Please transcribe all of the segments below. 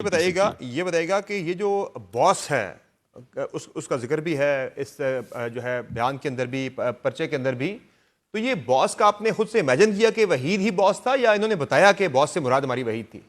बताइएगा, बेसिकली। ये बताइएगा कि ये जो बॉस है उसका जिक्र भी है इस जो है बयान के अंदर भी, पर्चे के अंदर भी। तो ये बॉस का आपने खुद से इमेजिन किया कि वहीद ही बॉस था, या इन्होंने बताया कि बॉस से मुराद हमारी वहीद थी?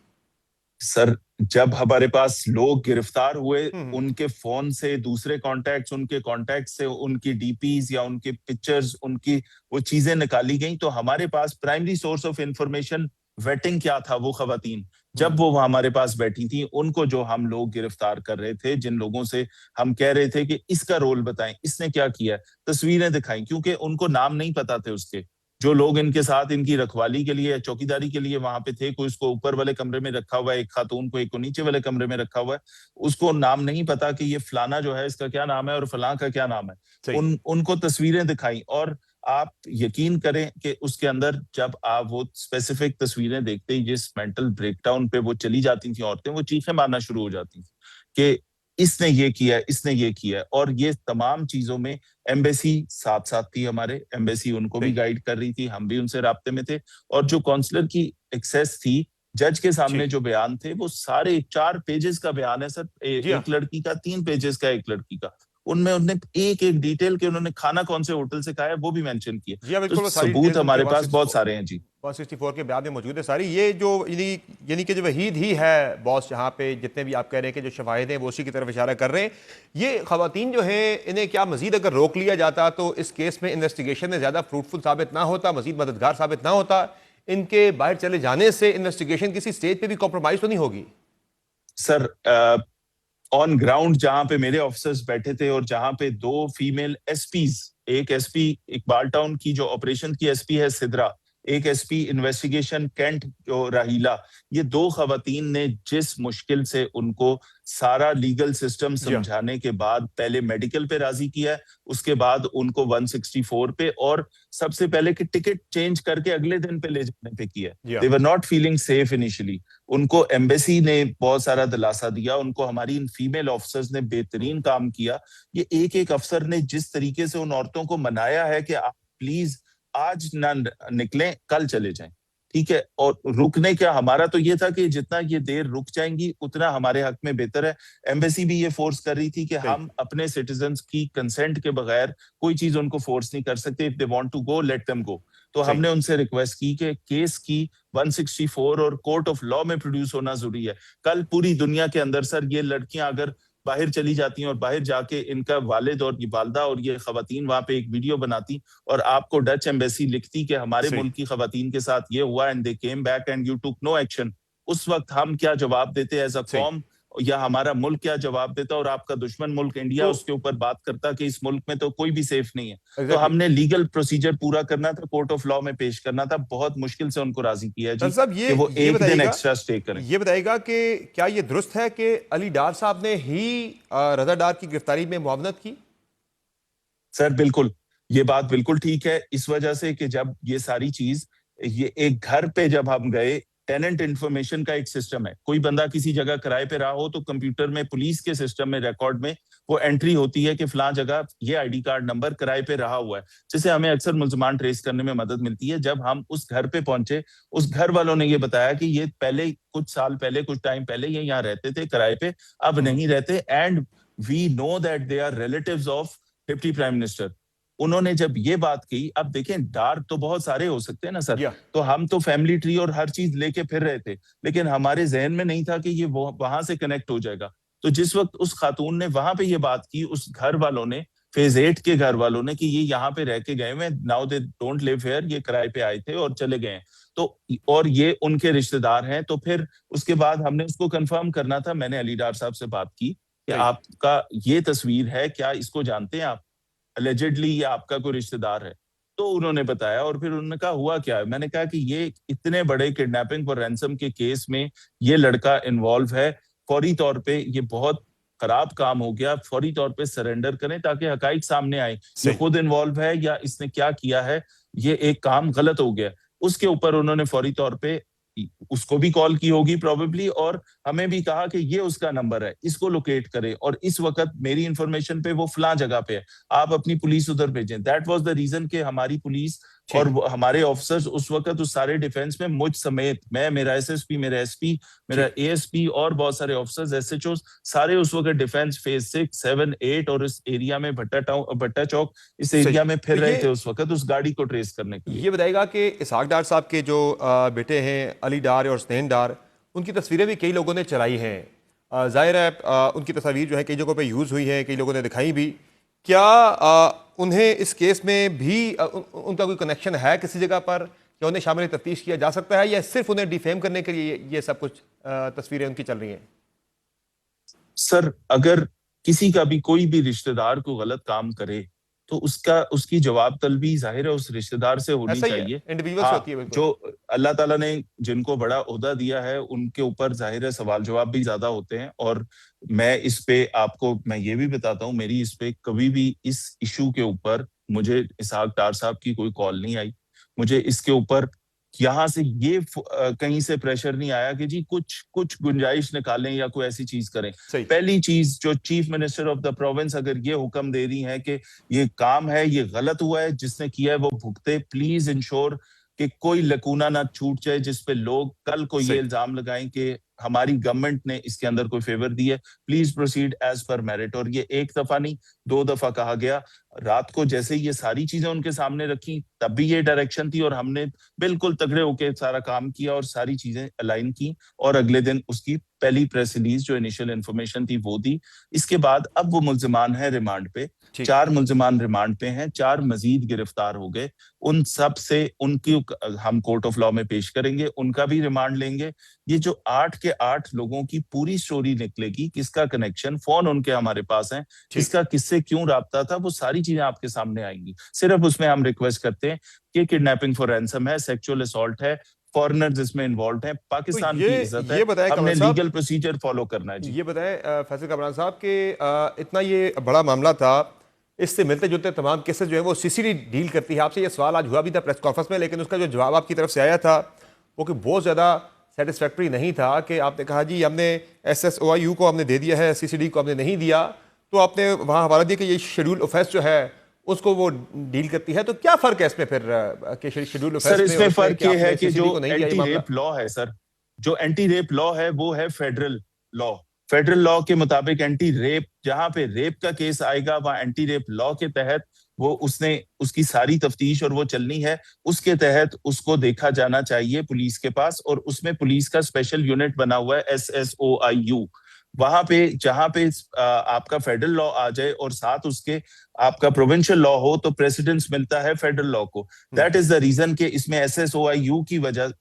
सर, जब हमारे पास लोग गिरफ्तार हुए, हम्म। उनके फोन से दूसरे कॉन्टैक्ट्स, उनके कॉन्टैक्ट से उनकी डीपीज या उनके पिक्चर्स, उनकी वो चीजें निकाली गई, तो हमारे पास primary source of information waiting क्या था, वो खवातीन जब हम्म। वो हमारे पास बैठी थी, उनको जो हम लोग गिरफ्तार कर रहे थे, जिन लोगों से हम कह रहे थे कि इसका रोल बताएं, इसने क्या किया है, तस्वीरें दिखाई, क्योंकि उनको नाम नहीं पता थे उसके। जो लोग इनके साथ इनकी रखवाली के लिए, चौकीदारी के लिए वहां पे थे, कोई उसको ऊपर वाले कमरे में रखा हुआ है, एक खातून को एक को नीचे वाले कमरे में रखा हुआ है, उसको नाम नहीं पता कि ये फलाना जो है इसका क्या नाम है और फलां का क्या नाम है। सही। उनको तस्वीरें दिखाई, और आप यकीन करें कि उसके अंदर जब आप वो स्पेसिफिक तस्वीरें देखते ही, जिस मेंटल ब्रेकडाउन पे वो चली जाती थी औरतें, वो चीखें मारना शुरू हो जाती थी कि इसने ये किया है, इसने ये किया है। और ये तमाम चीजों में एम्बेसी साथ साथ थी, हमारे एम्बेसी उनको भी सही। गाइड कर रही थी, हम भी उनसे राब्ते में थे। और जो काउंसलर की एक्सेस थी, जज के सामने जी। जो बयान थे, वो सारे 4 पेजेस का बयान है सर। जी हाँ। एक लड़की का 3 पेजेस का, एक लड़की का। उनमें उन्होंने एक एक डिटेल के, उन्होंने खाना कौन से होटल से खाया वो भी मेंशन किया। जी हाँ, तो बिल्कुल, वो सारी सबूत डिटेल्स उनके हमारे पास बहुत सारे हैं जी। 164 के बयान में मौजूद है सारी। ये जो यानी यानी कि जो वहीद ही है बॉस, यहाँ पे जितने भी आप कह रहे हैं कि जो शवाहिद हैं वो उसी की तरफ इशारा कर रहे हैं। ये खवातीन जो है, इन्हें क्या मजीद अगर रोक लिया जाता तो इस केस में इन्वेस्टिगेशन में ज़्यादा फ्रूटफुल साबित ना होता, मजीद मददगार साबित ना होता? इनके बाहर चले जाने से इन्वेस्टिगेशन किसी स्टेज पे भी कॉम्प्रोमाइज तो नहीं होगी? सर, ऑन ग्राउंड जहां पे मेरे ऑफिसर्स बैठे थे, और जहां पे 2 फीमेल एसपीज, एक एसपी इकबाल टाउन की जो ऑपरेशन की एसपी है सिद्रा, एक एसपी इन्वेस्टिगेशन कैंट जो राहीला, ये 2 खवातीन ने जिस मुश्किल से उनको सारा लीगल सिस्टम जी हाँ। समझाने के बाद पहले मेडिकल पे राजी किया है, उसके बाद उनको 164 पे, और सबसे पहले कि टिकट चेंज करके अगले दिन पे ले जाने पे किया। जी दे हाँ। Were not feeling safe initially. उनको एम्बेसी ने बहुत सारा दिलासा दिया, उनको हमारी इन फीमेल ऑफिसर्स ने बेहतरीन काम किया। ये एक एक अफसर ने जिस तरीके से उन औरतों को मनाया है कि आप प्लीज आज ना निकलें, कल चले जाएं, ठीक है। और रुकने का हमारा तो ये था कि जितना ये देर रुक जाएंगी उतना हमारे हक में बेहतर है। एम्बेसी भी ये फोर्स कर रही थी कि सही। हम अपने सिटीजन्स की कंसेंट के बगैर कोई चीज उनको फोर्स नहीं कर सकते। If they want to go, let them go. तो सही। हमने उनसे रिक्वेस्ट की कि केस की 164 और कोर्ट ऑफ लॉ में प्रोड्यूस होना जरूरी है। कल पूरी दुनिया के अंदर सर, ये लड़कियां अगर बाहर चली जाती हैं और बाहर जाके इनका वालिद और ये वालदा और ये खवातीन वहां पे एक वीडियो बनाती, और आपको डच एम्बेसी लिखती कि हमारे सही। मुल्क की खवातीन के साथ ये हुआ and they came back and you took no action, उस वक्त हम क्या जवाब देते एज अ सही। कौम, या हमारा मुल्क क्या जवाब देता, और आपका दुश्मन मुल्क इंडिया तो उसके ऊपर बात करता कि इस मुल्क में तो कोई भी सेफ नहीं है। तो एग्जैक्टली। हमने लीगल प्रोसीजर पूरा करना था, कोर्ट ऑफ लॉ में पेश करना था, बहुत मुश्किल से उनको राजी किया जी, साहब, कि वो ये एक दिन बताइएगा, एक्स्ट्रा स्टे करें। ये बताइएगा कि क्या ये दुरुस्त है कि अली डार साहब ने ही रजा डार की गिरफ्तारी में मुआवनत की? सर बिल्कुल, ये बात बिल्कुल ठीक है, इस वजह से कि जब ये सारी चीज, ये एक घर पे जब हम गए, टेनेंट इंफॉर्मेशन का एक सिस्टम है, कोई बंदा किसी जगह किराए पे रहा हो तो कंप्यूटर में, पुलिस के सिस्टम में, रिकॉर्ड में वो एंट्री होती है कि फलां जगह ये आईडी कार्ड नंबर किराए पे रहा हुआ है, जिससे हमें अक्सर मुल्जमान ट्रेस करने में मदद मिलती है। जब हम उस घर पे पहुंचे, उस घर वालों ने ये बताया कि ये पहले कुछ साल पहले, कुछ टाइम पहले ये यहाँ रहते थे किराए पे, अब हम्म। नहीं रहते, and we know that they are relatives of deputy prime minister. उन्होंने जब ये बात की, अब देखें डार्क तो बहुत सारे हो सकते हैं ना सर, या तो हम तो फैमिली ट्री और हर चीज लेके फिर रहे थे, लेकिन हमारे जहन में नहीं था कि ये वहां से कनेक्ट हो जाएगा। तो जिस वक्त उस खातून ने वहां पे ये बात की, उस घर वालों ने, फेज 8 के घर वालों ने, कि ये यहाँ पे रह के गए हुए, now they don't live here, ये किराए पे आए थे और चले गए, तो और ये उनके रिश्तेदार हैं, तो फिर उसके बाद हमने उसको कंफर्म करना था। मैंने अली डार साहब से बात की कि सही। आपका ये तस्वीर है, क्या इसको जानते हैं आप, अलेजेडली ये आपका कोई रिश्तेदार है? तो उन्होंने बताया, और फिर उन्होंने कहा हुआ क्या है। मैंने कहा कि ये इतने बड़े किडनैपिंग और रैंसम के केस में ये लड़का इन्वॉल्व है, फौरी तौर पे ये बहुत खराब काम हो गया, फौरी तौर पे सरेंडर करें ताकि हकाइक सामने आए, ये सही। खुद इन्वॉल्व है या इसने क्या किया है, ये एक काम गलत हो गया। उसके ऊपर उन्होंने फौरी तौर पे उसको भी कॉल की होगी प्रोबेबली, और हमें भी कहा कि ये उसका नंबर है, इसको लोकेट करें, और इस वक्त मेरी इंफॉर्मेशन पे वो फलां जगह पे है, आप अपनी पुलिस उधर भेजें। दैट वाज द रीजन कि हमारी पुलिस और हमारे ऑफिसर्स उस वक्त उस सारे डिफेंस में मुझ समेत, मैं, मेरा एसएसपी, मेरा एसपी, मेरा एएसपी और बहुत सारे ऑफिसर्स, एसएचओ, सारे उस वक्त डिफेंस फेज 6, 7, 8 और इस एरिया में भट्टा चौक इस एरिया में फिर रहे थे उस वक्त उस गाड़ी को ट्रेस करने के लिए। ये बताइएगा कि इसहाक डार साहब के जो बेटे हैं अली डार और स्नेन डार, उनकी तस्वीरें भी कई लोगों ने चलाई हैं। जाहिर है उनकी तस्वीर जो है कई जगहों पे यूज़ हुई है, कई लोगों ने दिखाई भी। क्या उन्हें इस केस में भी उनका कोई कनेक्शन है किसी जगह पर? क्या उन्हें शामिल तफ्तीश किया जा सकता है या सिर्फ उन्हें डिफेम करने के लिए ये सब कुछ तस्वीरें उनकी चल रही हैं? सर, अगर किसी का भी कोई भी रिश्तेदार को गलत काम करे तो उसकी जवाब तलबी जाहिर है उस रिश्तेदार से होनी चाहिए। इंडिविजुअल से होती है जो अल्लाह ताला ने जिनको बड़ा ओहदा दिया है उनके ऊपर जाहिर है सवाल जवाब भी ज्यादा होते हैं। और मैं इस पे आपको मैं ये भी बताता हूँ, मेरी इस पे कभी भी इस इशू के ऊपर मुझे इसहाक डार साहब की कोई कॉल नहीं आई। मुझे इसके ऊपर यहाँ से ये कहीं से प्रेशर नहीं आया कि जी कुछ गुंजाइश निकालें या कोई ऐसी चीज करें। पहली चीज जो chief minister of the province अगर ये हुक्म दे रही है कि ये काम है, ये गलत हुआ है, जिसने किया है वो भुगते, प्लीज इंश्योर कि कोई लकूना ना छूट जाए जिसपे लोग कल को ये इल्जाम लगाएं कि हमारी गवर्नमेंट ने इसके अंदर कोई फेवर दी है। Please proceed as per merit. और ये एक दफा नहीं 2 दफा कहा गया। रात को जैसे ये सारी चीजें उनके सामने रखी तब भी ये डायरेक्शन थी और हमने बिल्कुल तगड़े होके सारा काम किया और सारी चीजें अलाइन की और अगले दिन उसकी पहली प्रेस रिलीज जो इनिशियल इन्फॉर्मेशन थी वो दी। इसके बाद अब वो मुल्जिमान है रिमांड पे, 4 मुल्जिमान रिमांड पे हैं, 4 मजीद गिरफ्तार हो गए। उन सब से उनकी हम कोर्ट ऑफ लॉ में पेश करेंगे, उनका भी रिमांड लेंगे। ये जो 8 के 8 लोगों की पूरी स्टोरी निकलेगी, किसका कनेक्शन, फोन उनके हमारे पास हैं, किसका किससे क्यों राब्ता था, वो सारी चीजें आपके सामने आएंगी। सिर्फ उसमें हम रिक्वेस्ट करते हैं कि किडनैपिंग फॉर रैंसम है, सेक्सुअल असॉल्ट है, फॉरेनर्स इसमें इन्वॉल्व हैं, पाकिस्तान की इज्जत है, हमने लीगल प्रोसीजर फॉलो करना है। जी ये बताएं फैसल कमरान साहब के इतना ये बड़ा मामला था, इससे मिलते जुलते तमाम केसेस जो है वो सीसीडी डील करती है। आपसे ये सवाल आज हुआ भी था प्रेस कॉन्फ्रेंस में, लेकिन उसका जो जवाब आपकी तरफ से आया था वो कि बहुत ज़्यादा सेटिस्फैक्ट्री नहीं था। कि आपने कहा जी हमने SSOIU को हमने दे दिया है, CCD को हमने नहीं दिया, तो आपने वहाँ हवाला दिया कि ये शेड्यूल ऑफेंस जो है उसको वो डील करती है। तो क्या फर्क है इसमें फिर कि शेड्यूल ऑफेंस सर? इसमें फर्क ये है कि जो एंटी रेप लॉ है सर, जो एंटी रेप लॉ है वो है फेडरल लॉ। फेडरल लॉ के मुताबिक एंटी रेप, जहां पे रेप का केस आएगा वहां एंटी रेप लॉ के तहत वो उसकी सारी तफ्तीश और वो चलनी है, उसके तहत उसको देखा जाना चाहिए पुलिस के पास। और उसमें पुलिस का स्पेशल यूनिट बना हुआ है SSOIU। वहां पे जहां पे आपका फेडरल लॉ आ जाए और साथ उसके आपका प्रोविंशियल लॉ हो तो प्रेसिडेंस मिलता है फेडरल लॉ को। दैट इज द रीजन कि इसमें SSOIU की वजह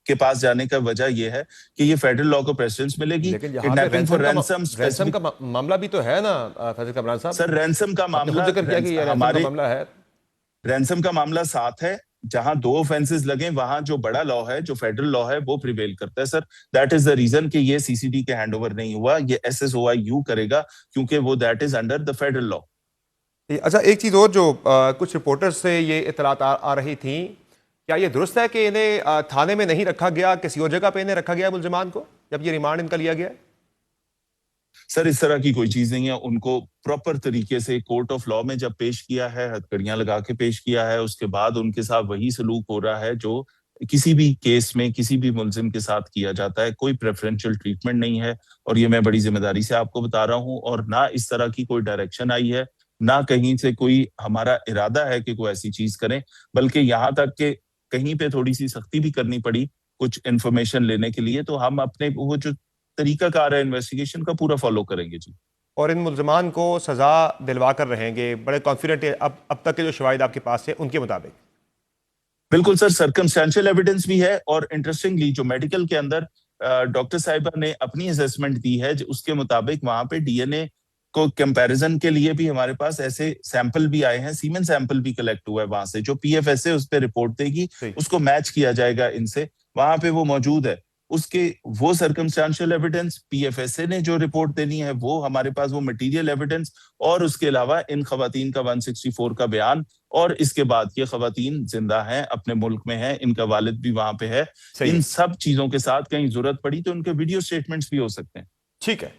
के पास जाने का वजह यह है कि ये फेडरल लॉ को प्रेसिडेंस मिलेगी। किडनैपिंग फॉर रैंसम का मामला भी तो है ना फैसल कमरान साहब? सर रैंसम का मामला हमारे मामला है, रैंसम का मामला साथ है। जहां 2 ऑफेंसेस लगे वहां जो बड़ा लॉ है, जो फेडरल लॉ है, वो प्रिवेल करता है sir. That is the reason कि ये CCD के हैंडओवर नहीं हुआ, ये SSOIU करेगा क्योंकि वो that is under the federal law. अच्छा, एक चीज और, जो कुछ रिपोर्टर्स से ये इतलात आ रही थी, क्या ये दुरुस्त है कि इन्हें थाने में नहीं रखा गया, किसी और जगह पे इन्हें रखा गया मुल्जिमान को जब ये रिमांड इनका लिया गया? सर इस तरह की कोई चीज नहीं है। उनको प्रॉपर तरीके से कोर्ट ऑफ लॉ में जब पेश किया है, हथकड़ियां लगा के पेश किया है, उसके बाद उनके साथ वही सलूक हो रहा है जो किसी भी केस में किसी भी मुल्जिम के साथ किया जाता है। कोई प्रेफरेंशियल ट्रीटमेंट नहीं है और ये मैं बड़ी जिम्मेदारी से आपको बता रहा हूँ। और ना इस तरह की कोई डायरेक्शन आई है, ना कहीं से कोई हमारा इरादा है कि कोई ऐसी चीज करें, बल्कि यहाँ तक कि कहीं पे थोड़ी सी सख्ती भी करनी पड़ी कुछ इन्फॉर्मेशन लेने के लिए, तो हम अपने वो जो तरीकाकार है इन्वेस्टिगेशन का पूरा फॉलो करेंगे। जी, और इन मुल्जिमान को सजा दिलवा कर रहेंगे, बड़े कॉन्फिडेंट है अब तक के जो शवाहिद आपके पास है उनके मुताबिक? बिल्कुल सर, सर्कमस्टेंशियल एविडेंस भी है और इंटरेस्टिंगली जो मेडिकल के अंदर डॉक्टर साहिबा ने अपनी असेसमेंट दी है उसके मुताबिक वहां पे DNA को कंपैरिजन के लिए भी हमारे पास ऐसे सैंपल भी आए हैं, सीमेन सैंपल भी कलेक्ट हुआ है वहां से। जो PFSA उस पर रिपोर्ट देगी उसको मैच किया जाएगा इनसे, वहां पे वो मौजूद है। उसके वो सर्कमस्टेंशियल एविडेंस, PFSA ने जो रिपोर्ट देनी है वो हमारे पास वो मटेरियल एविडेंस, और उसके अलावा इन खवातीन का 164 का बयान, और इसके बाद ये खवातीन जिंदा हैं, अपने मुल्क में हैं, इनका वालिद भी वहां पे है। इन सब चीजों के साथ कहीं जरूरत पड़ी तो उनके वीडियो स्टेटमेंट्स भी हो सकते हैं। ठीक है।